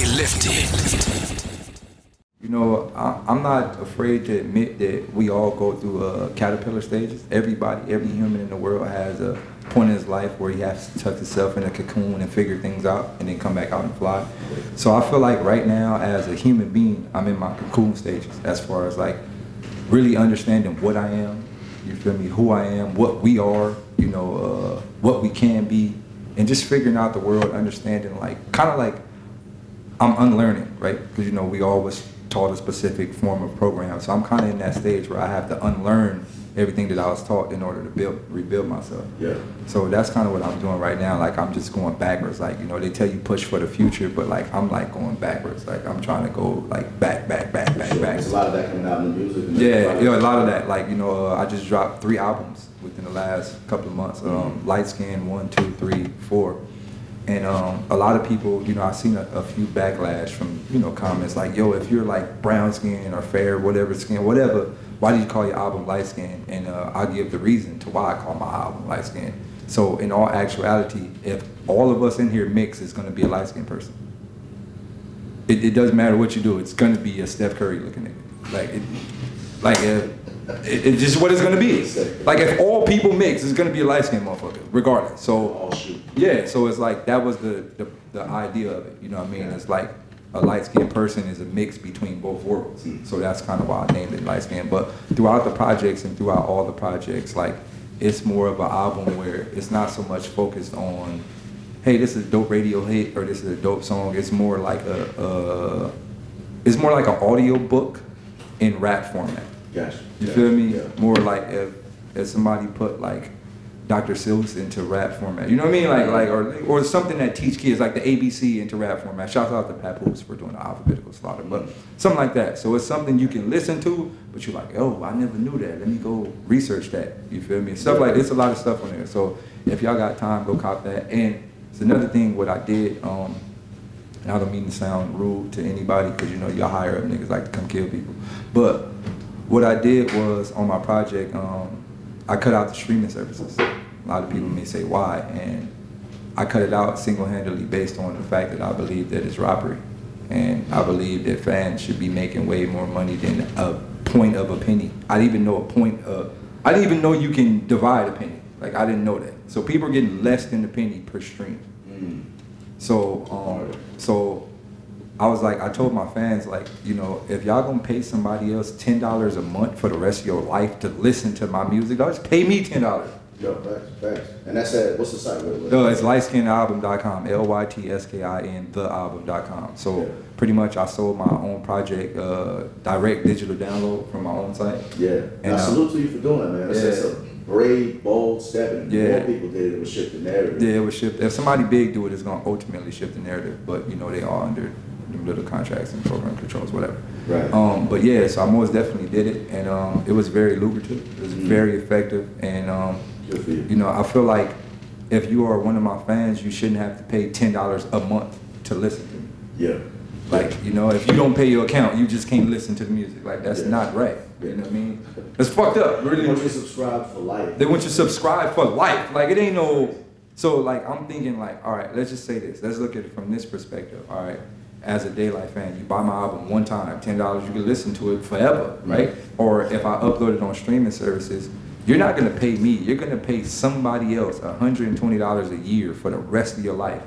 Daylyt. You know, I'm not afraid to admit that we all go through caterpillar stages. Everybody, every human in the world has a point in his life where he has to tuck himself in a cocoon and figure things out and then come back out and fly. So I feel like right now as a human being, I'm in my cocoon stages as far as like really understanding what I am, you feel me, who I am, what we are, you know, what we can be, and just figuring out the world, understanding like, kind of like I'm unlearning, right? Because, you know, we always taught a specific form of program. So I'm kind of in that stage where I have to unlearn everything that I was taught in order to rebuild myself. Yeah. So that's kind of what I'm doing right now. Like I'm just going backwards. Like, you know, they tell you push for the future, but like I'm like going backwards. Like I'm trying to go like back. There's a lot of that coming out in the music. Yeah, a lot of that. Like, you know, I just dropped 3 albums within the last couple of months. Light Skin 1, 2, 3, 4. And a lot of people, you know, I've seen a few backlash from, you know, comments like, yo, if you're like brown skin or fair, whatever skin, whatever, why do you call your album Light Skin? And I'll give the reason to why I call my album Light Skin. So in all actuality, if all of us in here mix, it's going to be a light skinned person. It doesn't matter what you do, it's going to be a Steph Curry looking nigga. It's just what it's gonna be. Like if all people mix, it's gonna be a light skinned motherfucker, regardless. So yeah, so it's like that was the idea of it. You know what I mean? It's like a light skinned person is a mix between both worlds. So that's kind of why I named it Light Skin. But throughout the projects and throughout all the projects, like it's more of an album where it's not so much focused on, hey, this is a dope radio hit or this is a dope song. It's more like it's more like an audio book in rap format. Gotcha. You feel me? Yeah. More like if somebody put like Dr. Seuss into rap format. You know what I mean? Or something that teach kids like the ABC into rap format. Shout out to Papoose for doing the alphabetical slaughter, but something like that. So it's something you can listen to, but you're like, oh, I never knew that. Let me go research that. You feel me? Stuff like it's a lot of stuff on there. So if y'all got time, go cop that. And it's another thing what I did. And I don't mean to sound rude to anybody because you know y'all higher up niggas like to come kill people, but what I did was, on my project, I cut out the streaming services. A lot of people may say why, and I cut it out single-handedly based on the fact that I believe that it's robbery. And I believe that fans should be making way more money than a point of a penny. I didn't even know you can divide a penny. Like, I didn't know that. So people are getting less than a penny per stream. So I was like, I told my fans, like, you know, if y'all gonna pay somebody else $10 a month for the rest of your life to listen to my music, y'all just pay me $10. Yo, facts. And that's at, what's the site? It's lightskinalbum.com, LYTSKIN, thealbum.com. So pretty much I sold my own project, direct digital download from my own site. Yeah, and I salute to you for doing that, man. That's a brave, bold step, and more people did it, would shift the narrative. Yeah, it would shift. If somebody big do it, it's gonna ultimately shift the narrative, but you know, they are under little contracts and program controls, whatever. Right. But yeah, so I most definitely did it, and it was very lucrative. It was very effective, and you know, I feel like if you are one of my fans, you shouldn't have to pay $10 a month to listen to me. Yeah. Like, you know, if you don't pay your account, you just can't listen to the music. Like, that's not right. You know what I mean? It's fucked up. Really. They want you to subscribe for life. They want you to subscribe for life. Like, it ain't no. So like, I'm thinking like, all right, let's just say this. Let's look at it from this perspective. All right. As a Daylyt fan, you buy my album one time, $10, you can listen to it forever, right? Or if I upload it on streaming services, you're not gonna pay me, you're gonna pay somebody else $120 a year for the rest of your life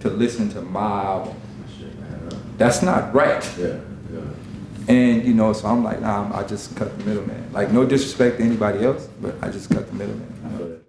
to listen to my album. That's not right. Yeah. And you know, so I'm like, nah, I just cut the middleman. Like, no disrespect to anybody else, but I just cut the middleman. You know?